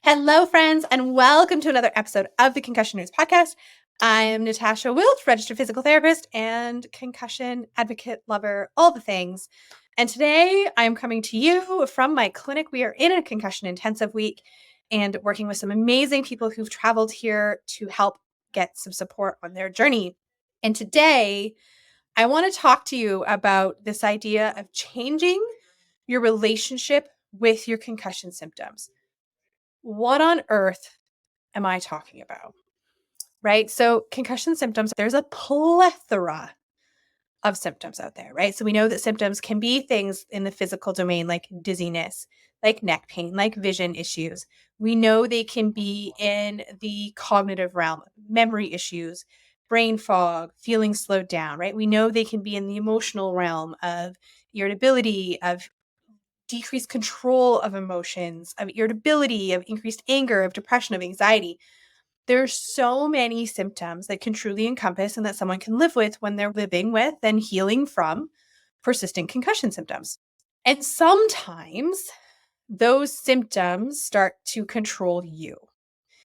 Hello, friends, and welcome to another episode of the Concussion News Podcast. I'm Natasha Wilch, registered physical therapist and concussion advocate, lover, all the things. And today I'm coming to you from my clinic. We are in a concussion intensive week and working with some amazing people who've traveled here to help get some support on their journey. And today I want to talk to you about this idea of changing your relationship with your concussion symptoms. What on earth am I talking about? Right? So, concussion symptoms, there's a plethora of symptoms out there, right? So, we know that symptoms can be things in the physical domain like dizziness, like neck pain, like vision issues. We know they can be in the cognitive realm, memory issues, brain fog, feeling slowed down, right? We know they can be in the emotional realm of irritability, of decreased control of emotions, of irritability, of increased anger, of depression, of anxiety. There's so many symptoms that can truly encompass and that someone can live with when they're living with and healing from persistent concussion symptoms. And sometimes those symptoms start to control you.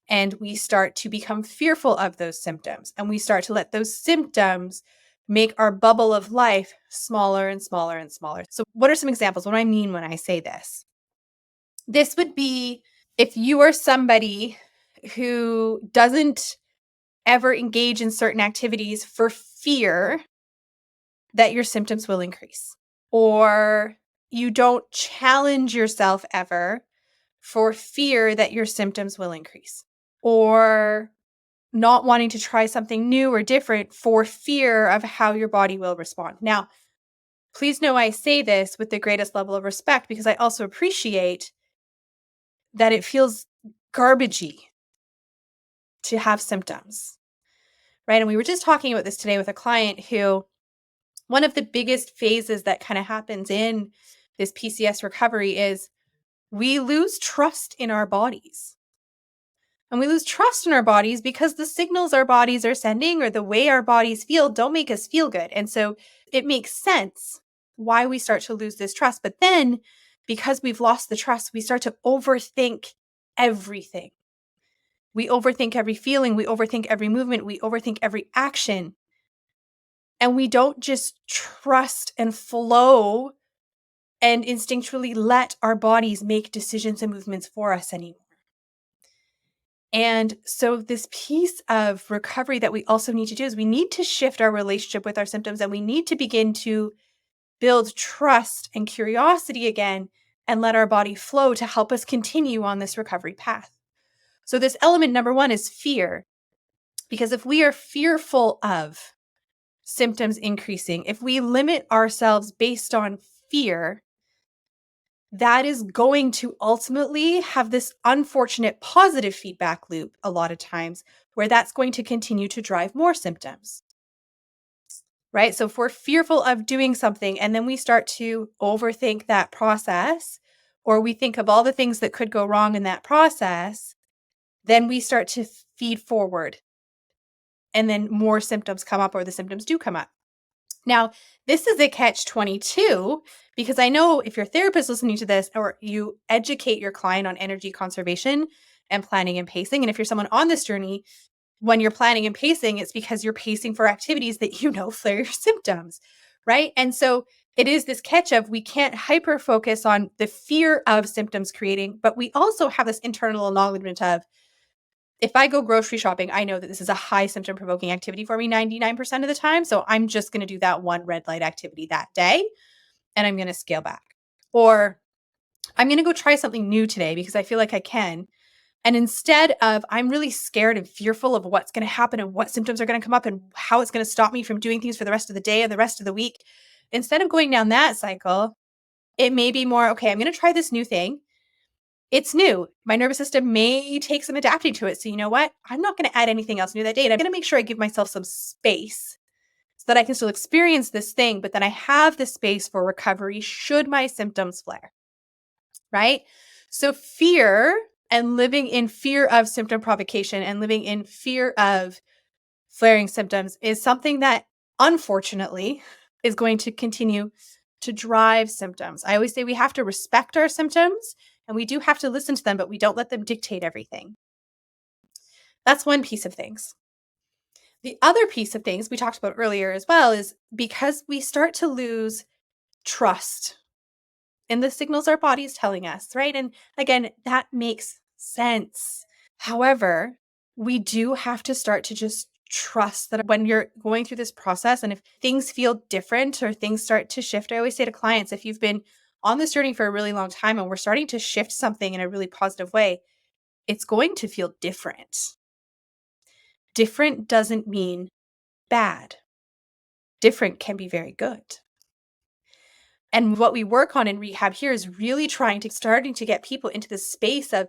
And we start to become fearful of those symptoms. And we start to let those symptoms make our bubble of life smaller and smaller and smaller. So, what are some examples? What do I mean when I say this? This would be if you are somebody who doesn't ever engage in certain activities for fear that your symptoms will increase, or you don't challenge yourself ever for fear that your symptoms will increase, or not wanting to try something new or different for fear of how your body will respond. Now, please know I say this with the greatest level of respect because I also appreciate that it feels garbagey to have symptoms, right? And we were just talking about this today with a client who one of the biggest phases that kind of happens in this PCS recovery is we lose trust in our bodies. And we lose trust in our bodies because the signals our bodies are sending or the way our bodies feel don't make us feel good. And so it makes sense why we start to lose this trust. But then because we've lost the trust, we start to overthink everything. We overthink every feeling. We overthink every movement. We overthink every action. And we don't just trust and flow and instinctually let our bodies make decisions and movements for us anymore. And so this piece of recovery that we also need to do is we need to shift our relationship with our symptoms and we need to begin to build trust and curiosity again and let our body flow to help us continue on this recovery path. So this element number one is fear. Because if we are fearful of symptoms increasing, if we limit ourselves based on fear, that is going to ultimately have this unfortunate positive feedback loop a lot of times where that's going to continue to drive more symptoms, right? So if we're fearful of doing something and then we start to overthink that process, or we think of all the things that could go wrong in that process, then we start to feed forward and then more symptoms come up or the symptoms do come up. Now, this is a catch-22 because I know if your therapist listening to this or you educate your client on energy conservation and planning and pacing, and if you're someone on this journey, when you're planning and pacing, it's because you're pacing for activities that you know flare your symptoms, right? And so it is this catch of we can't hyper focus on the fear of symptoms creating, but we also have this internal acknowledgement of if I go grocery shopping, I know that this is a high symptom provoking activity for me 99% of the time. So I'm just going to do that one red light activity that day and I'm going to scale back. Or I'm going to go try something new today because I feel like I can. And instead of I'm really scared and fearful of what's going to happen and what symptoms are going to come up and how it's going to stop me from doing things for the rest of the day and the rest of the week, instead of going down that cycle, it may be more, okay, I'm going to try this new thing. It's new. My nervous system may take some adapting to it. So you know what? I'm not going to add anything else new that day. And I'm going to make sure I give myself some space so that I can still experience this thing, but then I have the space for recovery should my symptoms flare, right? So fear and living in fear of symptom provocation and living in fear of flaring symptoms is something that unfortunately is going to continue to drive symptoms. I always say we have to respect our symptoms And we do have to listen to them, but we don't let them dictate everything. That's one piece of things. The other piece of things we talked about earlier as well is because we start to lose trust in the signals our body is telling us, right? And again, that makes sense. However, we do have to start to just trust that when you're going through this process and if things feel different or things start to shift, I always say to clients, if you've been on this journey for a really long time and we're starting to shift something in a really positive way, it's going to feel different. Different doesn't mean bad. Different can be very good. And what we work on in rehab here is really starting to get people into the space of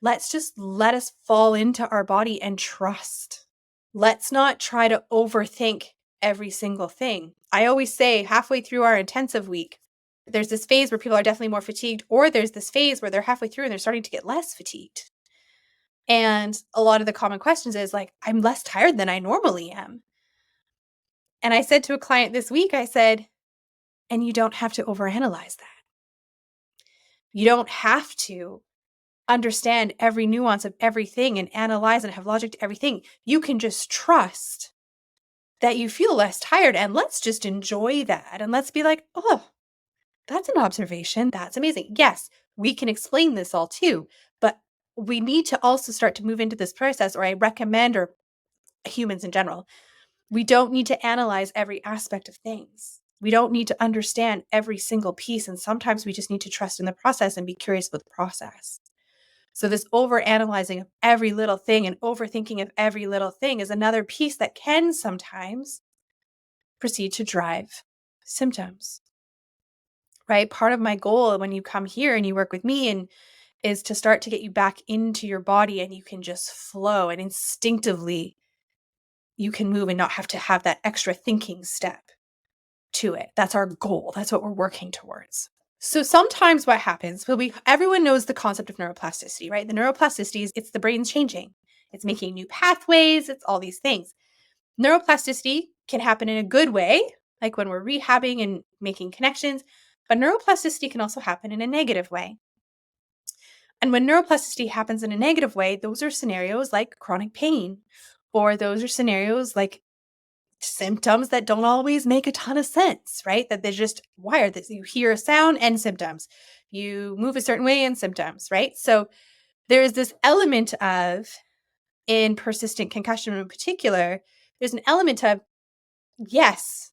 let's just let us fall into our body and trust. Let's not try to overthink every single thing. I always say halfway through our intensive week, there's this phase where people are definitely more fatigued, or there's this phase where they're halfway through and they're starting to get less fatigued. And a lot of the common questions is like, I'm less tired than I normally am. And I said to a client this week, I said, and you don't have to overanalyze that. You don't have to understand every nuance of everything and analyze and have logic to everything. You can just trust that you feel less tired, and let's just enjoy that. And let's be like, oh, that's an observation. That's amazing. Yes, we can explain this all too, but we need to also start to move into this process, or I recommend, or humans in general, we don't need to analyze every aspect of things. We don't need to understand every single piece. And sometimes we just need to trust in the process and be curious about the process. So this over-analyzing of every little thing and overthinking of every little thing is another piece that can sometimes proceed to drive symptoms, right? Part of my goal when you come here and you work with me and is to start to get you back into your body and you can just flow and instinctively you can move and not have to have that extra thinking step to it. That's our goal. That's what we're working towards. So sometimes what happens, everyone knows the concept of neuroplasticity, right? The neuroplasticity is it's the brain's changing. It's making new pathways. It's all these things. Neuroplasticity can happen in a good way, like when we're rehabbing and making connections, but neuroplasticity can also happen in a negative way. And when neuroplasticity happens in a negative way, those are scenarios like chronic pain, or those are scenarios like symptoms that don't always make a ton of sense, right? That they're just wired. That you hear a sound and symptoms. You move a certain way and symptoms, right? So there is this element of, in persistent concussion in particular, there's an element of, yes,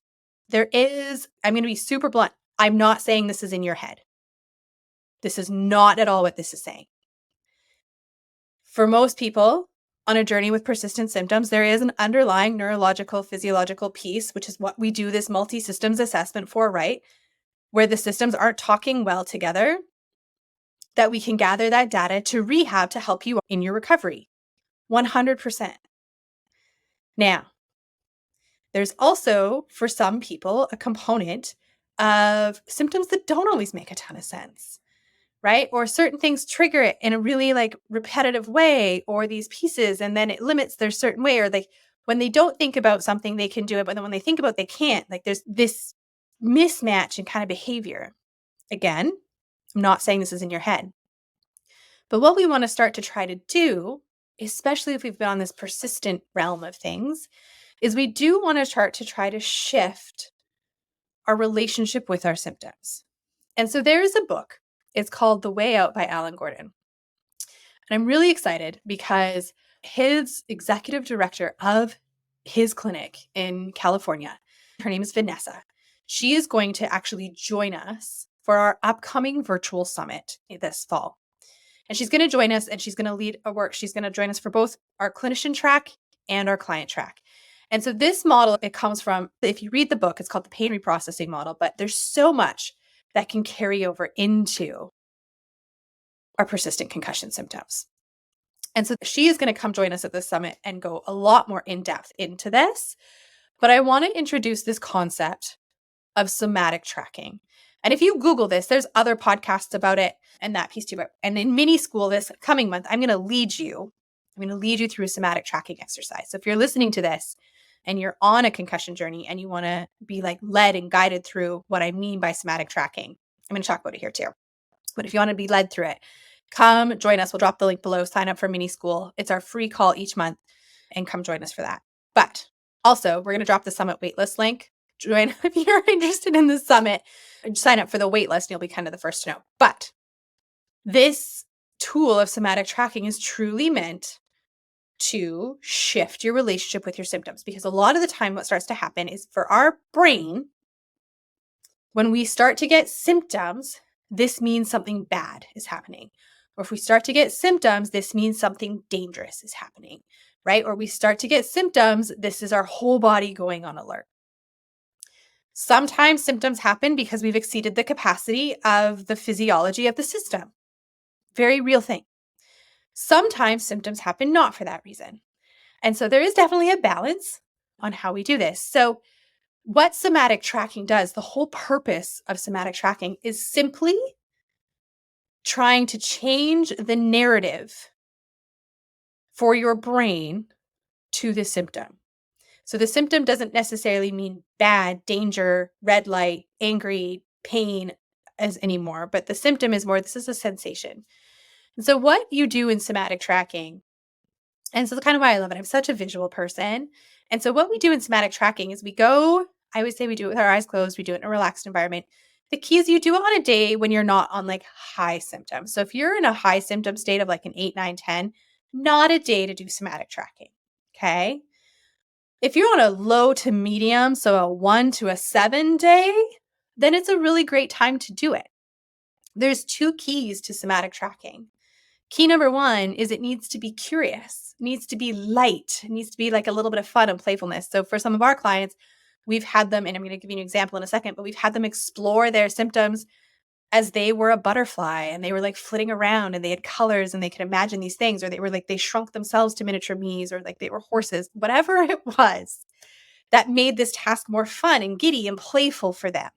there is, I'm going to be super blunt. I'm not saying this is in your head. This is not at all what this is saying. For most people on a journey with persistent symptoms, there is an underlying neurological, physiological piece, which is what we do this multi-systems assessment for, right? Where the systems aren't talking well together, that we can gather that data to rehab to help you in your recovery. 100%. Now, there's also, for some people, a component of symptoms that don't always make a ton of sense, right? Or certain things trigger it in a really like repetitive way, or these pieces, and then it limits their certain way, or when they don't think about something, they can do it, but then when they think about it, they can't. Like there's this mismatch in kind of behavior. Again, I'm not saying this is in your head, but what we want to start to try to do, especially if we've been on this persistent realm of things, is we do want to start to try to shift our relationship with our symptoms. And so there is a book. It's called The Way Out by Alan Gordon. And I'm really excited because his executive director of his clinic in California, her name is Vanessa. She is going to actually join us for our upcoming virtual summit this fall. And she's going to join us and she's going to lead a work. She's going to join us for both our clinician track and our client track. And so this model, it comes from, if you read the book, it's called the pain reprocessing model, but there's so much that can carry over into our persistent concussion symptoms. And so she is going to come join us at this summit and go a lot more in depth into this. But I want to introduce this concept of somatic tracking. And if you Google this, there's other podcasts about it and that piece too. And in mini school this coming month, I'm going to lead you through a somatic tracking exercise. So if you're listening to this and you're on a concussion journey and you want to be like led and guided through what I mean by somatic tracking, I'm going to talk about it here too. But if you want to be led through it, come join us. We'll drop the link below. Sign up for mini school. It's our free call each month, and come join us for that. But also, we're going to drop the summit waitlist link. Join if you're interested in the summit. Sign up for the waitlist, and you'll be kind of the first to know. But this tool of somatic tracking is truly meant to shift your relationship with your symptoms, because a lot of the time what starts to happen is for our brain, when we start to get symptoms, this means something bad is happening. Or if we start to get symptoms, this means something dangerous is happening, right? Or we start to get symptoms, this is our whole body going on alert. Sometimes symptoms happen because we've exceeded the capacity of the physiology of the system. Very real thing. Sometimes symptoms happen not for that reason. And so there is definitely a balance on how we do this. So what somatic tracking does, the whole purpose of somatic tracking is simply trying to change the narrative for your brain to the symptom. So the symptom doesn't necessarily mean bad, danger, red light, angry, pain as anymore, but the symptom is more, this is a sensation. And so what you do in somatic tracking, and so that's kind of why I love it. I'm such a visual person. And so what we do in somatic tracking is we go, I always say we do it with our eyes closed. We do it in a relaxed environment. The key is you do it on a day when you're not on like high symptoms. So if you're in a high symptom state of like an 8, 9, 10, not a day to do somatic tracking. Okay. If you're on a low to medium, so a 1 to a 7 day, then it's a really great time to do it. There's 2 keys to somatic tracking. Key number 1 is it needs to be curious. It needs to be light. It needs to be like a little bit of fun and playfulness. So for some of our clients, we've had them, and I'm going to give you an example in a second, but we've had them explore their symptoms as they were a butterfly, and they were like flitting around, and they had colors, and they could imagine these things, or they were like, they shrunk themselves to miniature me's, or like they were horses, whatever it was that made this task more fun and giddy and playful for them,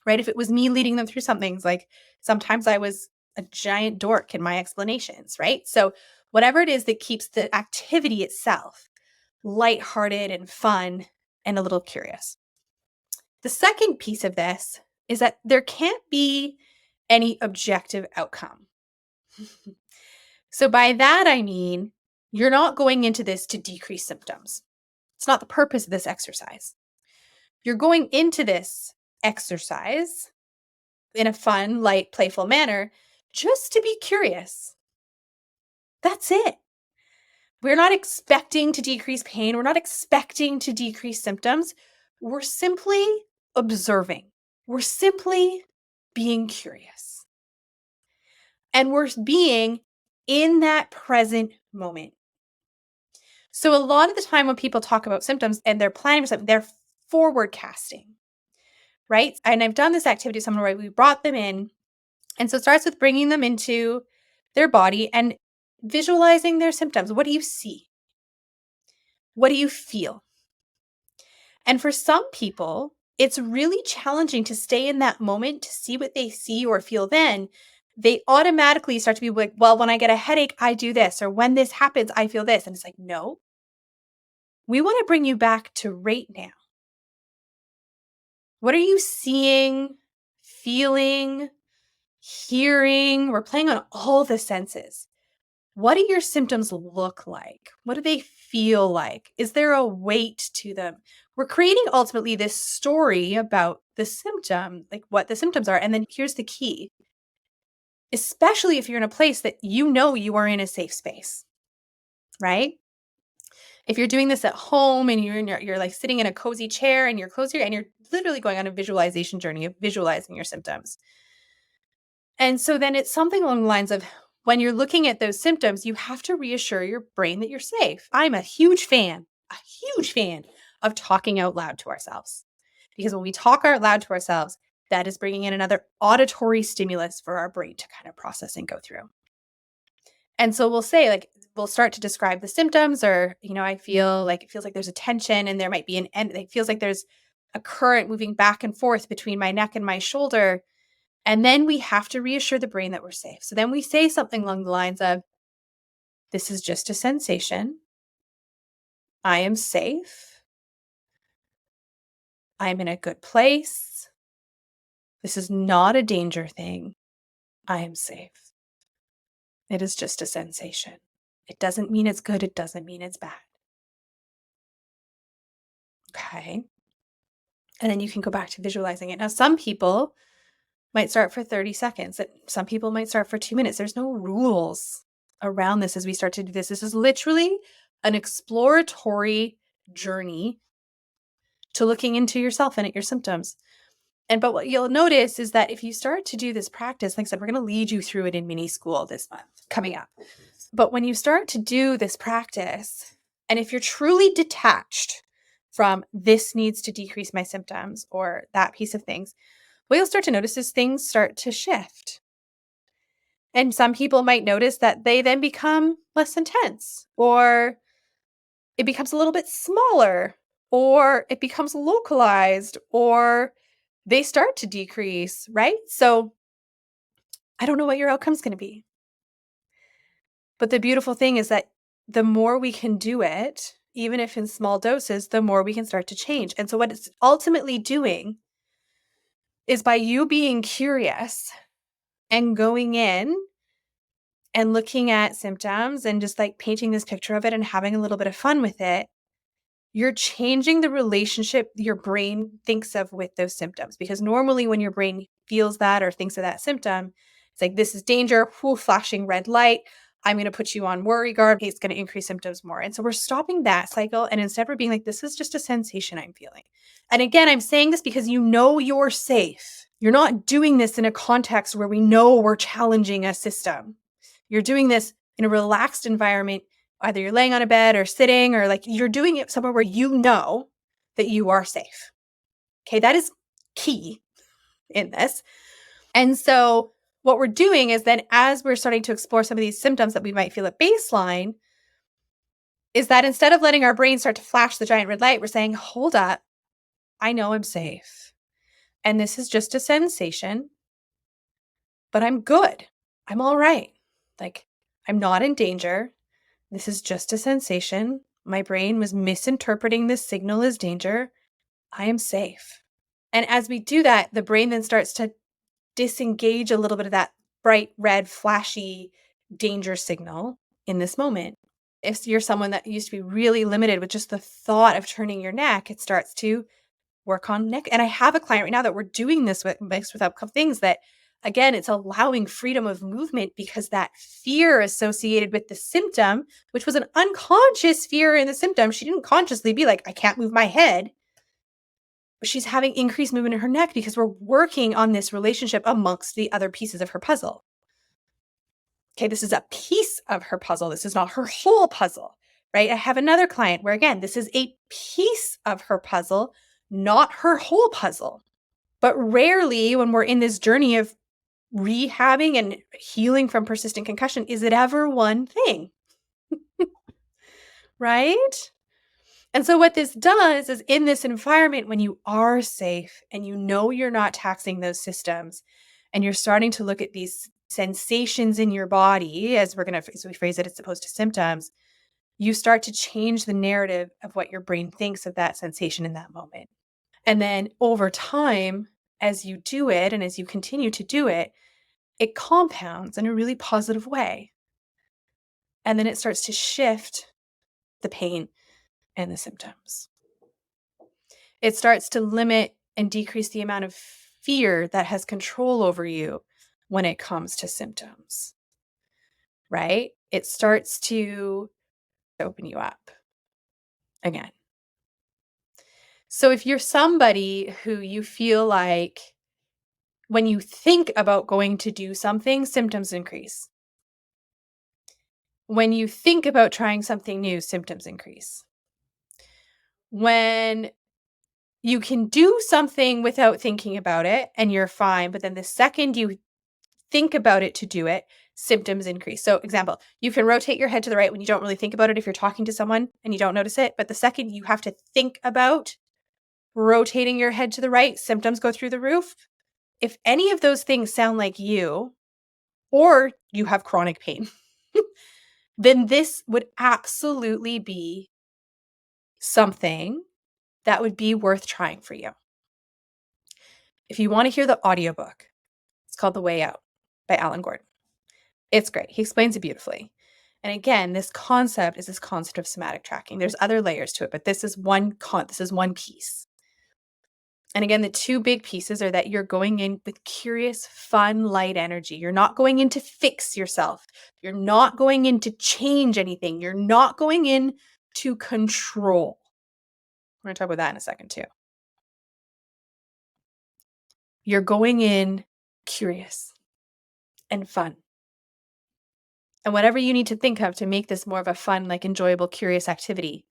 right? If it was me leading them through some things, like sometimes I was a giant dork in my explanations, right? So whatever it is that keeps the activity itself lighthearted and fun and a little curious. The second piece of this is that there can't be any objective outcome. So by that, I mean, you're not going into this to decrease symptoms. It's not the purpose of this exercise. You're going into this exercise in a fun, light, playful manner just to be curious. That's it. We're not expecting to decrease pain. We're not expecting to decrease symptoms. We're simply observing. We're simply being curious. And we're being in that present moment. So a lot of the time when people talk about symptoms and they're planning for something, they're forward casting, right? And I've done this activity with someone where we brought them in. And so it starts with bringing them into their body and visualizing their symptoms. What do you see? What do you feel? And for some people, it's really challenging to stay in that moment to see what they see or feel then. They automatically start to be like, well, when I get a headache, I do this. Or when this happens, I feel this. And it's like, no, we want to bring you back to right now. What are you seeing, feeling, hearing? We're playing on all the senses. What do your symptoms look like? What do they feel like? Is there a weight to them? We're creating ultimately this story about the symptom, like what the symptoms are. And then here's the key, especially if you're in a place that you know you are in a safe space, right? If you're doing this at home and you're like sitting in a cozy chair and you're closer and you're literally going on a visualization journey of visualizing your symptoms. And so then it's something along the lines of when you're looking at those symptoms, you have to reassure your brain that you're safe. I'm a huge fan of talking out loud to ourselves. Because when we talk out loud to ourselves, that is bringing in another auditory stimulus for our brain to kind of process and go through. And so we'll say, like, we'll start to describe the symptoms, or, I feel like it feels like there's a tension and there might be an end. It feels like there's a current moving back and forth between my neck and my shoulder. And then we have to reassure the brain that we're safe. So then we say something along the lines of, this is just a sensation. I am safe. I'm in a good place. This is not a danger thing. I am safe. It is just a sensation. It doesn't mean it's good. It doesn't mean it's bad. Okay. And then you can go back to visualizing it. Now, some people might start for 30 seconds. Some people might start for 2 minutes. There's no rules around this as we start to do this. This is literally an exploratory journey to looking into yourself and at your symptoms. But what you'll notice is that if you start to do this practice, like I said, we're going to lead you through it in mini school this month coming up. But when you start to do this practice, and if you're truly detached from this needs to decrease my symptoms or that piece of things, what you'll start to notice is things start to shift. And some people might notice that they then become less intense, or it becomes a little bit smaller, or it becomes localized, or they start to decrease, right? So I don't know what your outcome's going to be. But the beautiful thing is that the more we can do it, even if in small doses, the more we can start to change. And so what it's ultimately doing is by you being curious and going in and looking at symptoms and just like painting this picture of it and having a little bit of fun with it, you're changing the relationship your brain thinks of with those symptoms. Because normally when your brain feels that or thinks of that symptom, it's like, this is danger, whoo, flashing red light. I'm going to put you on worry guard. It's going to increase symptoms more. And so we're stopping that cycle. And instead we're being like, this is just a sensation I'm feeling. And again, I'm saying this because you know you're safe. You're not doing this in a context where we know we're challenging a system. You're doing this in a relaxed environment. Either you're laying on a bed or sitting, or like you're doing it somewhere where you know that you are safe. Okay, that is key in this. And so what we're doing is then as we're starting to explore some of these symptoms that we might feel at baseline, is that instead of letting our brain start to flash the giant red light, we're saying, hold up, I know I'm safe. And this is just a sensation, but I'm good. I'm all right. Like, I'm not in danger. This is just a sensation. My brain was misinterpreting this signal as danger. I am safe. And as we do that, the brain then starts to disengage a little bit of that bright red, flashy danger signal in this moment. If you're someone that used to be really limited with just the thought of turning your neck, it starts to work on neck. And I have a client right now that we're doing this with, mixed with outcome things that, again, it's allowing freedom of movement because that fear associated with the symptom, which was an unconscious fear in the symptom, she didn't consciously be like, I can't move my head. But she's having increased movement in her neck because we're working on this relationship amongst the other pieces of her puzzle. Okay, this is a piece of her puzzle. This is not her whole puzzle, right? I have another client where, again, this is a piece of her puzzle, not her whole puzzle. But rarely when we're in this journey of rehabbing and healing from persistent concussion, is it ever one thing, right? And so what this does is in this environment, when you are safe and you know you're not taxing those systems and you're starting to look at these sensations in your body, as we phrase it, as opposed to symptoms, you start to change the narrative of what your brain thinks of that sensation in that moment. And then over time, as you do it and as you continue to do it, it compounds in a really positive way. And then it starts to shift the pain and the symptoms. It starts to limit and decrease the amount of fear that has control over you when it comes to symptoms, right? It starts to open you up again. So if you're somebody who you feel like when you think about going to do something, symptoms increase. When you think about trying something new, symptoms increase. When you can do something without thinking about it and you're fine, but then the second you think about it to do it, symptoms increase. So example, you can rotate your head to the right when you don't really think about it if you're talking to someone and you don't notice it, but the second you have to think about rotating your head to the right, symptoms go through the roof. If any of those things sound like you, or you have chronic pain, then this would absolutely be something that would be worth trying for you. If you want to hear the audiobook, it's called The Way Out. by Alan Gordon. It's great. He explains it beautifully. And again, this concept is this concept of somatic tracking. There's other layers to it, but this is one piece. And again, the two big pieces are that you're going in with curious, fun, light energy. You're not going in to fix yourself. You're not going in to change anything. You're not going in to control. We're going to talk about that in a second too. You're going in curious and fun. And whatever you need to think of to make this more of a fun, like enjoyable, curious activity,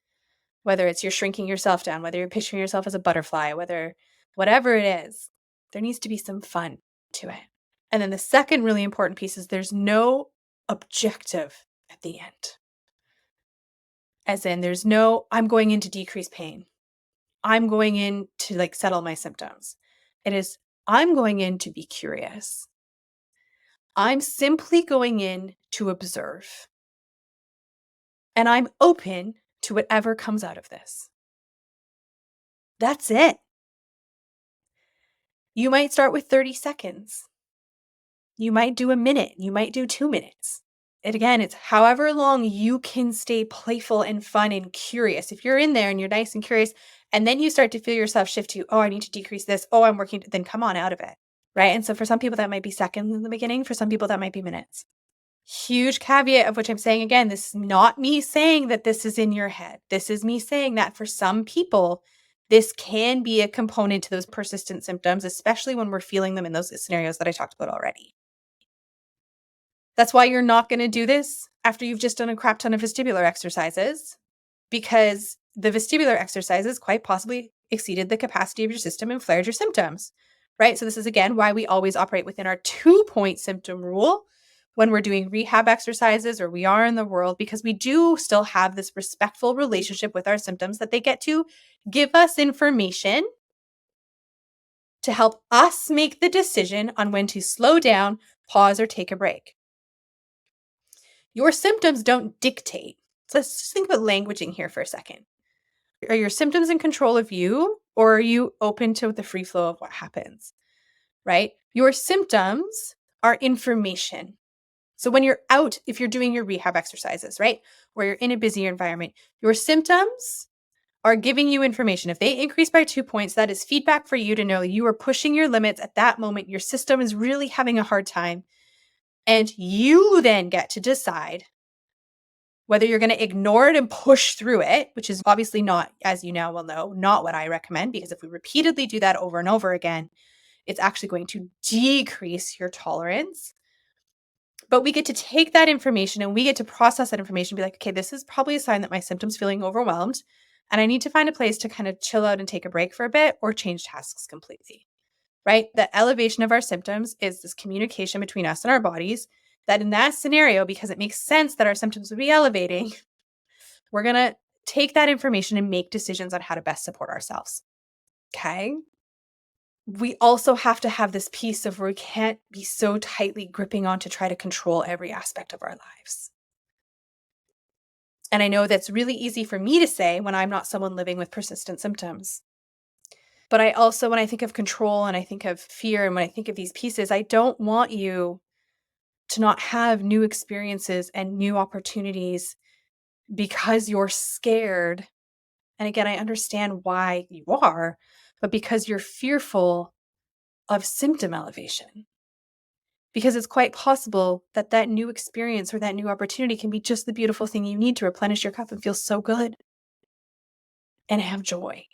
whether it's you're shrinking yourself down, whether you're picturing yourself as a butterfly, whatever it is, there needs to be some fun to it. And then the second really important piece is there's no objective at the end. As in, there's no, I'm going in to decrease pain. I'm going in to like settle my symptoms. It is, I'm going in to be curious. I'm simply going in to observe. And I'm open to whatever comes out of this. That's it. You might start with 30 seconds. You might do a minute. You might do 2 minutes. And again, it's however long you can stay playful and fun and curious. If you're in there and you're nice and curious, and then you start to feel yourself shift to, oh, I need to decrease this. Oh, I'm working, then come on out of it. Right. And so for some people, that might be seconds in the beginning. For some people, that might be minutes. Huge caveat of which I'm saying again, this is not me saying that this is in your head. This is me saying that for some people, this can be a component to those persistent symptoms, especially when we're feeling them in those scenarios that I talked about already. That's why you're not going to do this after you've just done a crap ton of vestibular exercises, because the vestibular exercises quite possibly exceeded the capacity of your system and flared your symptoms, right? So this is, again, why we always operate within our 2-point symptom rule when we're doing rehab exercises or we are in the world, because we do still have this respectful relationship with our symptoms that they get to give us information to help us make the decision on when to slow down, pause, or take a break. Your symptoms don't dictate. So let's just think about languaging here for a second. Are your symptoms in control of you, or are you open to the free flow of what happens, right? Your symptoms are information. So when you're out, if you're doing your rehab exercises, right, where you're in a busier environment, your symptoms are giving you information. If they increase by 2 points, that is feedback for you to know you are pushing your limits at that moment. Your system is really having a hard time. And you then get to decide whether you're going to ignore it and push through it, which is obviously not, as you now will know, not what I recommend, because if we repeatedly do that over and over again, it's actually going to decrease your tolerance. But we get to take that information and we get to process that information and be like, okay, this is probably a sign that my symptoms feeling overwhelmed and I need to find a place to kind of chill out and take a break for a bit or change tasks completely, right? The elevation of our symptoms is this communication between us and our bodies that in that scenario, because it makes sense that our symptoms would be elevating, we're going to take that information and make decisions on how to best support ourselves. Okay. We also have to have this piece of where we can't be so tightly gripping on to try to control every aspect of our lives. And I know that's really easy for me to say when I'm not someone living with persistent symptoms. But I also, when I think of control and I think of fear and when I think of these pieces, I don't want you to not have new experiences and new opportunities because you're scared. And again, I understand why you are, but because you're fearful of symptom elevation. Because it's quite possible that that new experience or that new opportunity can be just the beautiful thing you need to replenish your cup and feel so good and have joy.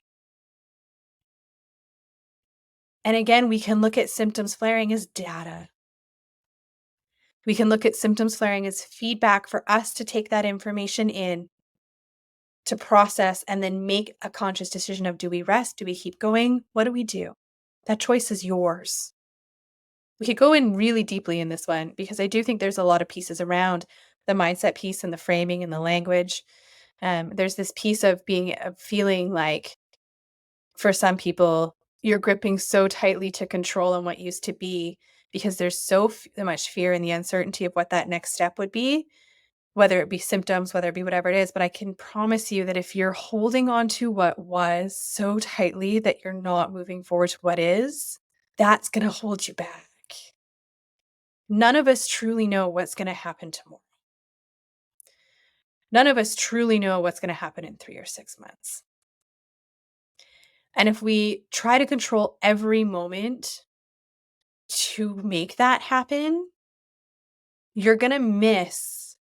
And again, we can look at symptoms flaring as data. We can look at symptoms flaring as feedback for us to take that information in, to process, and then make a conscious decision of, do we rest? Do we keep going? What do we do? That choice is yours. We could go in really deeply in this one because I do think there's a lot of pieces around the mindset piece and the framing and the language. There's this piece of feeling like for some people, you're gripping so tightly to control on what used to be because there's so much fear in the uncertainty of what that next step would be, whether it be symptoms, whether it be whatever it is. But I can promise you that if you're holding on to what was so tightly that you're not moving forward to what is, that's going to hold you back. none of us truly know what's going to happen tomorrow. None of us truly know what's going to happen in 3 or 6 months. And if we try to control every moment to make that happen, you're going to miss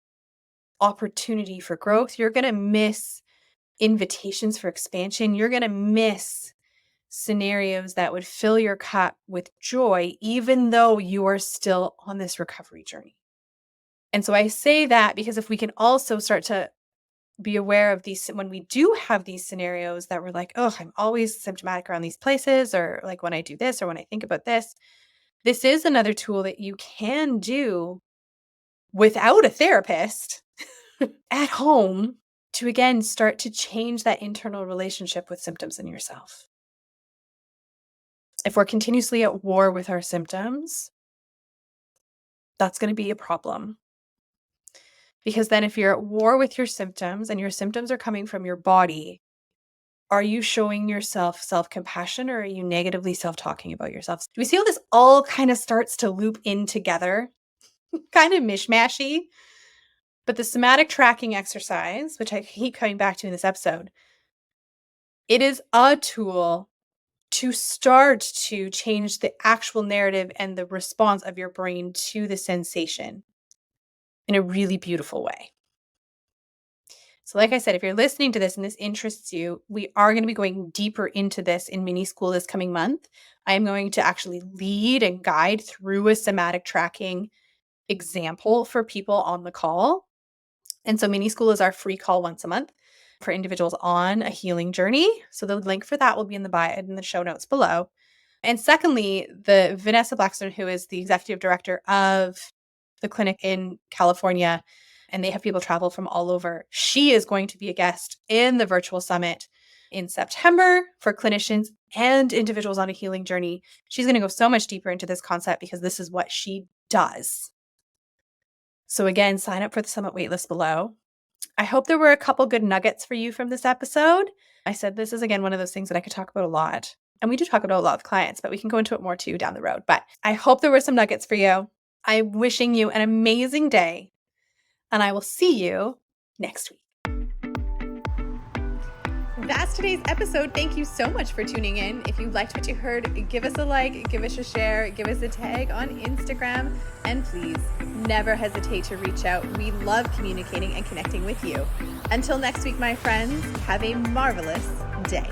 opportunity for growth. You're going to miss invitations for expansion. You're going to miss scenarios that would fill your cup with joy, even though you are still on this recovery journey. And so I say that because if we can also start to be aware of these, when we do have these scenarios that we're like, oh, I'm always symptomatic around these places, or like when I do this, or when I think about this is another tool that you can do without a therapist at home to, again, start to change that internal relationship with symptoms in yourself. If we're continuously at war with our symptoms, that's going to be a problem. Because then if you're at war with your symptoms and your symptoms are coming from your body, are you showing yourself self-compassion, or are you negatively self-talking about yourself? Do we see how this all kind of starts to loop in together? Kind of mishmashy. But the somatic tracking exercise, which I keep coming back to in this episode, it is a tool to start to change the actual narrative and the response of your brain to the sensation in a really beautiful way. So like I said, if you're listening to this and this interests you, we are going to be going deeper into this in mini school this coming month. I am going to actually lead and guide through a somatic tracking example for people on the call. And so mini school is our free call once a month for individuals on a healing journey. So the link for that will be in the bio in the show notes below. And secondly, the Vanessa Blackstone, who is the executive director of the clinic in California, and they have people travel from all over, she is going to be a guest in the virtual summit in September for clinicians and individuals on a healing journey. She's going to go so much deeper into this concept because this is what she does. So again, sign up for the summit waitlist below. I hope there were a couple good nuggets for you from this episode. I said this is, again, one of those things that I could talk about a lot. And we do talk about it a lot with clients, but we can go into it more too down the road. But I hope there were some nuggets for you. I'm wishing you an amazing day, and I will see you next week. That's today's episode. Thank you so much for tuning in. If you liked what you heard, give us a like, give us a share, give us a tag on Instagram, and please never hesitate to reach out. We love communicating and connecting with you. Until next week, my friends, have a marvelous day.